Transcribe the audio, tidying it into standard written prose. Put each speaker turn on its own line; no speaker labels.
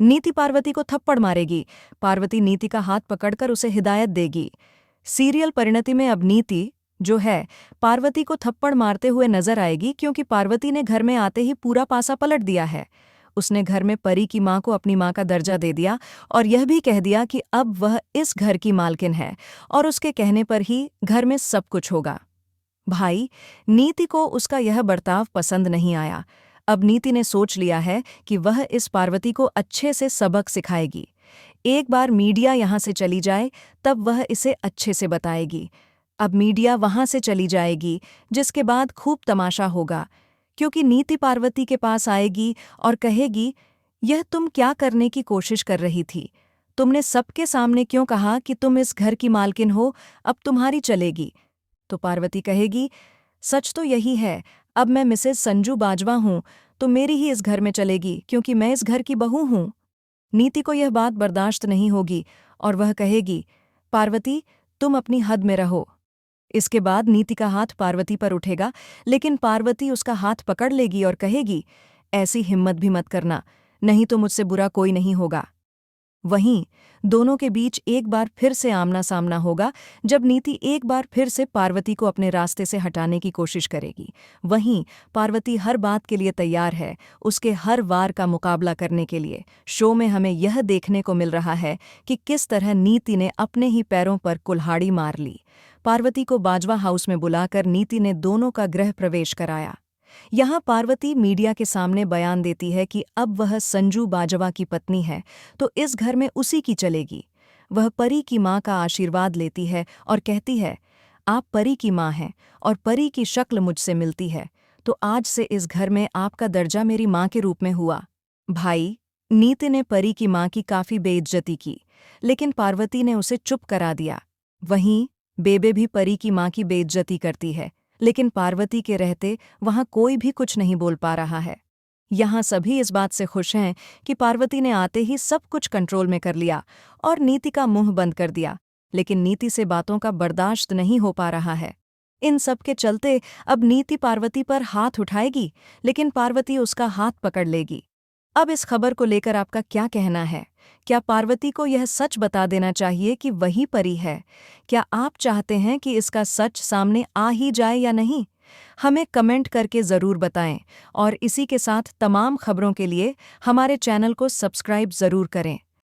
नीति पार्वती को थप्पड़ मारेगी। पार्वती नीति का हाथ पकड़कर उसे हिदायत देगी। सीरियल परिणति में अब नीति जो है पार्वती को थप्पड़ मारते हुए नजर आएगी, क्योंकि पार्वती ने घर में आते ही पूरा पासा पलट दिया है। उसने घर में परी की मां को अपनी मां का दर्जा दे दिया और यह भी कह दिया कि अब वह इस घर की मालकिन है और उसके कहने पर ही घर में सब कुछ होगा। भाई, नीति को उसका यह बर्ताव पसंद नहीं आया। अब नीति ने सोच लिया है कि वह इस पार्वती को अच्छे से सबक सिखाएगी। एक बार मीडिया यहाँ से चली जाए तब वह इसे अच्छे से बताएगी। अब मीडिया वहाँ से चली जाएगी, जिसके बाद खूब तमाशा होगा, क्योंकि नीति पार्वती के पास आएगी और कहेगी, यह तुम क्या करने की कोशिश कर रही थी? तुमने सबके सामने क्यों कहा कि तुम इस घर की मालकिन हो, अब तुम्हारी चलेगी? तो पार्वती कहेगी, सच तो यही है, अब मैं मिसेस संजू बाजवा हूँ, तो मेरी ही इस घर में चलेगी, क्योंकि मैं इस घर की बहू हूँ। नीति को यह बात बर्दाश्त नहीं होगी और वह कहेगी, पार्वती, तुम अपनी हद में रहो। इसके बाद नीति का हाथ पार्वती पर उठेगा, लेकिन पार्वती उसका हाथ पकड़ लेगी और कहेगी, ऐसी हिम्मत भी मत करना, नहीं तो मुझसे बुरा कोई नहीं होगा। वहीं दोनों के बीच एक बार फिर से आमना सामना होगा, जब नीति एक बार फिर से पार्वती को अपने रास्ते से हटाने की कोशिश करेगी। वहीं पार्वती हर बात के लिए तैयार है, उसके हर वार का मुकाबला करने के लिए। शो में हमें यह देखने को मिल रहा है कि किस तरह नीति ने अपने ही पैरों पर कुल्हाड़ी मार ली। पार्वती को बाजवा हाउस में बुलाकर नीति ने दोनों का गृह प्रवेश कराया। यहाँ पार्वती मीडिया के सामने बयान देती है कि अब वह संजू बाजवा की पत्नी है, तो इस घर में उसी की चलेगी। वह परी की मां का आशीर्वाद लेती है और कहती है, आप परी की मां हैं और परी की शक्ल मुझसे मिलती है, तो आज से इस घर में आपका दर्जा मेरी मां के रूप में हुआ। भाई, नीति ने परी की मां की काफी बेइज्जती की, लेकिन पार्वती ने उसे चुप करा दिया। वहीं बेबे भी परी की मां की बेइज्जती करती है, लेकिन पार्वती के रहते वहां कोई भी कुछ नहीं बोल पा रहा है। यहाँ सभी इस बात से खुश हैं कि पार्वती ने आते ही सब कुछ कंट्रोल में कर लिया और नीति का मुंह बंद कर दिया, लेकिन नीति से बातों का बर्दाश्त नहीं हो पा रहा है। इन सब के चलते अब नीति पार्वती पर हाथ उठाएगी, लेकिन पार्वती उसका हाथ पकड़ लेगी। अब इस खबर को लेकर आपका क्या कहना है? क्या पार्वती को यह सच बता देना चाहिए कि वही परी है? क्या आप चाहते हैं कि इसका सच सामने आ ही जाए या नहीं? हमें कमेंट करके ज़रूर बताएं और इसी के साथ तमाम खबरों के लिए हमारे चैनल को सब्सक्राइब ज़रूर करें।